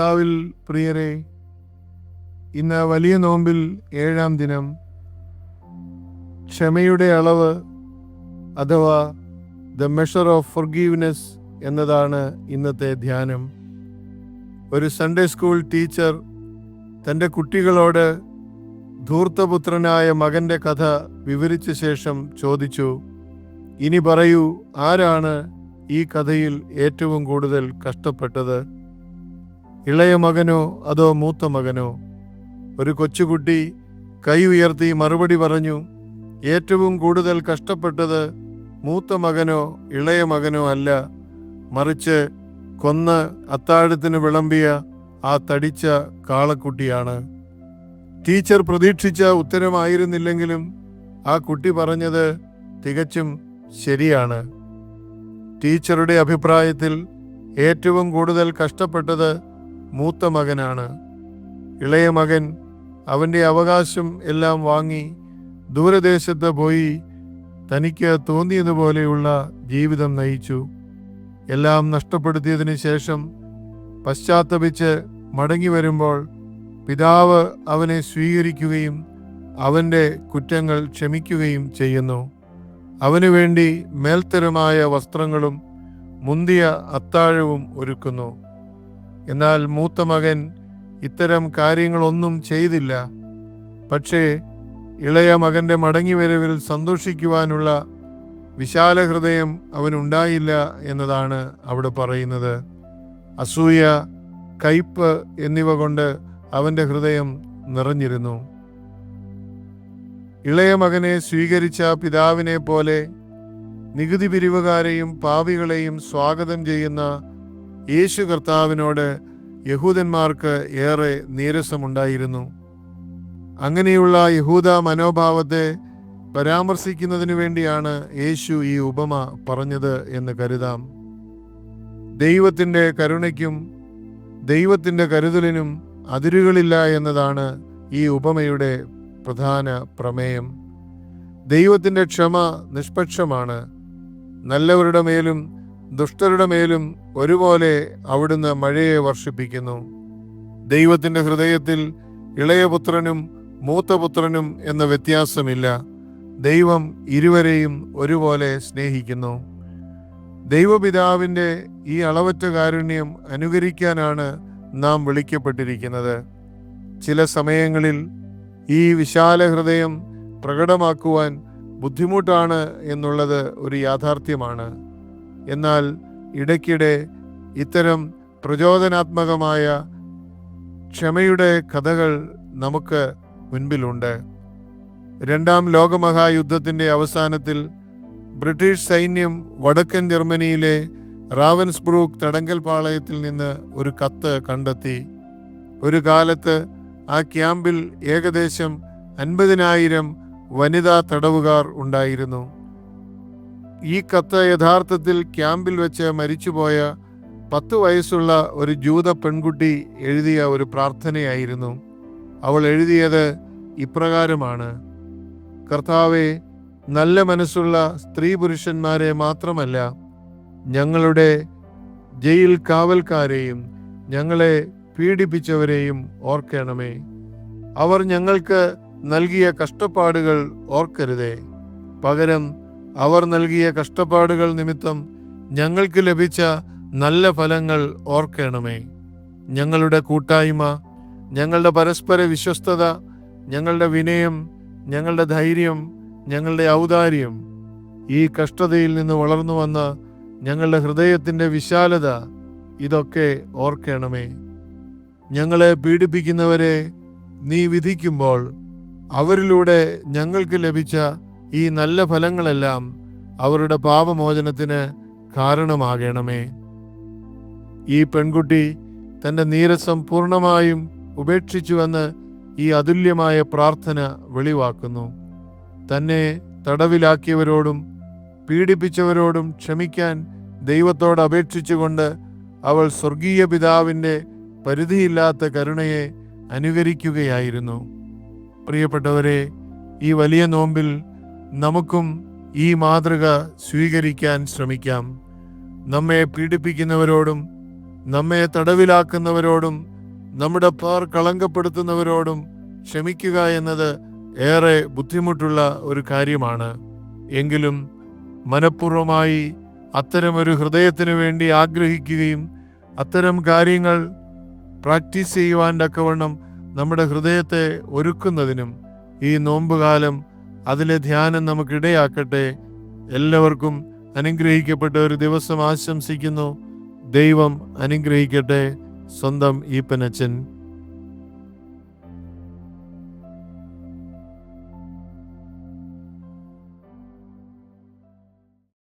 കർത്താവിൽ പ്രിയരെ, ഇന്ന് വലിയ നോമ്പിൽ 7-ാം ദിനം, ക്ഷമയുടെ അളവ് അഥവാ ദ മെഷർ ഓഫ് ഫൊർഗീവ്നെസ് എന്നതാണ് ഇന്നത്തെ ധ്യാനം. ഒരു സൺഡേ സ്കൂൾ ടീച്ചർ തൻ്റെ കുട്ടികളോട് ധൂർത്തപുത്രനായ മകൻ്റെ കഥ വിവരിച്ച ശേഷം ചോദിച്ചു, ഇനി പറയൂ, ആരാണ് ഈ കഥയിൽ ഏറ്റവും കൂടുതൽ കഷ്ടപ്പെട്ടത്? ഇളയ മകനോ അതോ മൂത്ത മകനോ? ഒരു കൊച്ചുകുട്ടി കൈ ഉയർത്തി മറുപടി പറഞ്ഞു, ഏറ്റവും കൂടുതൽ കഷ്ടപ്പെട്ടത് മൂത്ത മകനോ ഇളയ മകനോ അല്ല, മറിച്ച് കൊന്ന് അത്താഴത്തിന് വിളമ്പിയ ആ തടിച്ച കാളക്കുട്ടിയാണ്. ടീച്ചർ പ്രതീക്ഷിച്ച ഉത്തരമായിരുന്നില്ലെങ്കിലും ആ കുട്ടി പറഞ്ഞത് തികച്ചും ശരിയാണ്. ടീച്ചറുടെ അഭിപ്രായത്തിൽ ഏറ്റവും കൂടുതൽ കഷ്ടപ്പെട്ടത് മൂത്ത മകനാണ്. ഇളയ മകൻ അവൻ്റെ അവകാശം എല്ലാം വാങ്ങി ദൂരദേശത്ത് പോയി തനിക്ക് തോന്നിയതുപോലെയുള്ള ജീവിതം നയിച്ചു. എല്ലാം നഷ്ടപ്പെടുത്തിയതിന് ശേഷം പശ്ചാത്തപിച്ച് മടങ്ങി വരുമ്പോൾ പിതാവ് അവനെ സ്വീകരിക്കുകയും അവൻ്റെ കുറ്റങ്ങൾ ക്ഷമിക്കുകയും ചെയ്യുന്നു. അവനു വേണ്ടി മേൽത്തരമായ വസ്ത്രങ്ങളും മുന്തിയ അത്താഴവും ഒരുക്കുന്നു. എന്നാൽ മൂത്ത മകൻ ഇത്തരം കാര്യങ്ങളൊന്നും ചെയ്തില്ല. പക്ഷേ ഇളയ മകൻ്റെ മടങ്ങിവരവിൽ സന്തോഷിക്കുവാനുള്ള വിശാല ഹൃദയം അവനുണ്ടായില്ല എന്നതാണ് അവിടെ പറയുന്നത്. അസൂയ, കയ്പ് എന്നിവ കൊണ്ട് അവൻ്റെ ഹൃദയം നിറഞ്ഞിരുന്നു. ഇളയ മകനെ സ്വീകരിച്ച പിതാവിനെ പോലെ നികുതി പിരിവുകാരെയും പാപികളെയും സ്വാഗതം ചെയ്യുന്ന യേശു കർത്താവിനോട് യഹൂദന്മാർക്ക് ഏറെ നീരസമുണ്ടായിരുന്നു. അങ്ങനെയുള്ള യഹൂദ മനോഭാവത്തെ പരാമർശിക്കുന്നതിന് വേണ്ടിയാണ് യേശു ഈ ഉപമ പറഞ്ഞത് എന്ന് കരുതാം. ദൈവത്തിൻ്റെ കരുണയ്ക്കും ദൈവത്തിൻ്റെ കരുതലിനും അതിരുകളില്ല എന്നതാണ് ഈ ഉപമയുടെ പ്രധാന പ്രമേയം. ദൈവത്തിൻ്റെ ക്ഷമ നിഷ്പക്ഷമാണ്. നല്ലവരുടെ മേലും ദുഷ്ടരുടെ മേലും ഒരുപോലെ അവിടുന്ന് മഴയെ വർഷിപ്പിക്കുന്നു. ദൈവത്തിൻ്റെ ഹൃദയത്തിൽ ഇളയപുത്രനും മൂത്തപുത്രനും എന്ന വ്യത്യാസമില്ല. ദൈവം ഇരുവരെയും ഒരുപോലെ സ്നേഹിക്കുന്നു. ദൈവപിതാവിൻ്റെ ഈ അളവറ്റ കാരുണ്യം അനുകരിക്കാനാണ് നാം വിളിക്കപ്പെട്ടിരിക്കുന്നത്. ചില സമയങ്ങളിൽ ഈ വിശാല ഹൃദയം പ്രകടമാക്കുവാൻ ബുദ്ധിമുട്ടാണ് എന്നുള്ളത് ഒരു യാഥാർത്ഥ്യമാണ്. എന്നാൽ ഇടയ്ക്കിടെ ഇത്തരം പ്രചോദനാത്മകമായ ക്ഷമയുടെ കഥകൾ നമുക്ക് മുൻപിലുണ്ട്. 2-ാം ലോകമഹായുദ്ധത്തിൻ്റെ അവസാനത്തിൽ ബ്രിട്ടീഷ് സൈന്യം വടക്കൻ ജർമ്മനിയിലെ റാവൻസ്ബ്രൂക്ക് തടങ്കൽ പാളയത്തിൽ നിന്ന് ഒരു കത്ത് കണ്ടെത്തി. ഒരു കാലത്ത് ആ ക്യാമ്പിൽ ഏകദേശം 50,000 വനിതാ തടവുകാർ ഉണ്ടായിരുന്നു. ഈ കത്ത് യഥാർത്ഥത്തിൽ ക്യാമ്പിൽ വെച്ച് മരിച്ചുപോയ 10 വയസ്സുള്ള ഒരു ജൂത പെൺകുട്ടി എഴുതിയ ഒരു പ്രാർത്ഥനയായിരുന്നു. അവൾ എഴുതിയത് ഇപ്രകാരമാണ്: കർത്താവേ, നല്ല മനസ്സുള്ള സ്ത്രീ പുരുഷന്മാരെ മാത്രമല്ല, ഞങ്ങളുടെ ജയിൽ കാവൽക്കാരെയും ഞങ്ങളെ പീഡിപ്പിച്ചവരെയും ഓർക്കണമേ. അവർ ഞങ്ങൾക്ക് നൽകിയ കഷ്ടപ്പാടുകൾ ഓർക്കരുതേ. പകരം അവർ നൽകിയ കഷ്ടപ്പാടുകൾ നിമിത്തം ഞങ്ങൾക്ക് ലഭിച്ച നല്ല ഫലങ്ങൾ ഓർക്കണമേ. ഞങ്ങളുടെ കൂട്ടായ്മ, ഞങ്ങളുടെ പരസ്പര വിശ്വസ്തത, ഞങ്ങളുടെ വിനയം, ഞങ്ങളുടെ ധൈര്യം, ഞങ്ങളുടെ ഔദാര്യം, ഈ കഷ്ടതയിൽ നിന്ന് വളർന്നു വന്ന ഞങ്ങളുടെ ഹൃദയത്തിൻ്റെ വിശാലത, ഇതൊക്കെ ഓർക്കണമേ. ഞങ്ങളെ പീഡിപ്പിക്കുന്നവരെ നീ വിധിക്കുമ്പോൾ അവരിലൂടെ ഞങ്ങൾക്ക് ലഭിച്ച ഈ നല്ല ഫലങ്ങളെല്ലാം അവരുടെ പാപമോചനത്തിന് കാരണമാകണമേ. ഈ പെൺകുട്ടി തൻ്റെ നീരസം പൂർണ്ണമായും ഉപേക്ഷിച്ചുവെന്ന് ഈ അതുല്യമായ പ്രാർത്ഥന വെളിവാക്കുന്നു. തന്നെ തടവിലാക്കിയവരോടും പീഡിപ്പിച്ചവരോടും ക്ഷമിക്കാൻ ദൈവത്തോട് അപേക്ഷിച്ചുകൊണ്ട് അവൾ സ്വർഗീയ പിതാവിൻ്റെ പരിധിയില്ലാത്ത കരുണയെ അനുകരിക്കുകയായിരുന്നു. പ്രിയപ്പെട്ടവരെ, ഈ വലിയ നോമ്പിൽ നമുക്കും ഈ മാതൃക സ്വീകരിക്കാൻ ശ്രമിക്കാം. നമ്മെ പീഡിപ്പിക്കുന്നവരോടും നമ്മെ തടവിലാക്കുന്നവരോടും നമ്മുടെ പേർ കളങ്കപ്പെടുത്തുന്നവരോടും ക്ഷമിക്കുക എന്നത് ഏറെ ബുദ്ധിമുട്ടുള്ള ഒരു കാര്യമാണ്. എങ്കിലും മനഃപൂർവമായി അത്തരമൊരു ഹൃദയത്തിന് വേണ്ടി ആഗ്രഹിക്കുകയും അത്തരം കാര്യങ്ങൾ പ്രാക്ടീസ് ചെയ്യുവാൻ തക്കവണ്ണം നമ്മുടെ ഹൃദയത്തെ ഒരുക്കുന്നതിനും ഈ നോമ്പുകാലം അതിലെ ധ്യാനം നമുക്കിടയാക്കട്ടെ. എല്ലാവർക്കും അനുഗ്രഹിക്കപ്പെട്ട ഒരു ദിവസം ആശംസിക്കുന്നു. ദൈവം അനുഗ്രഹിക്കട്ടെ. സ്വന്തം ഈപ്പനച്ചൻ.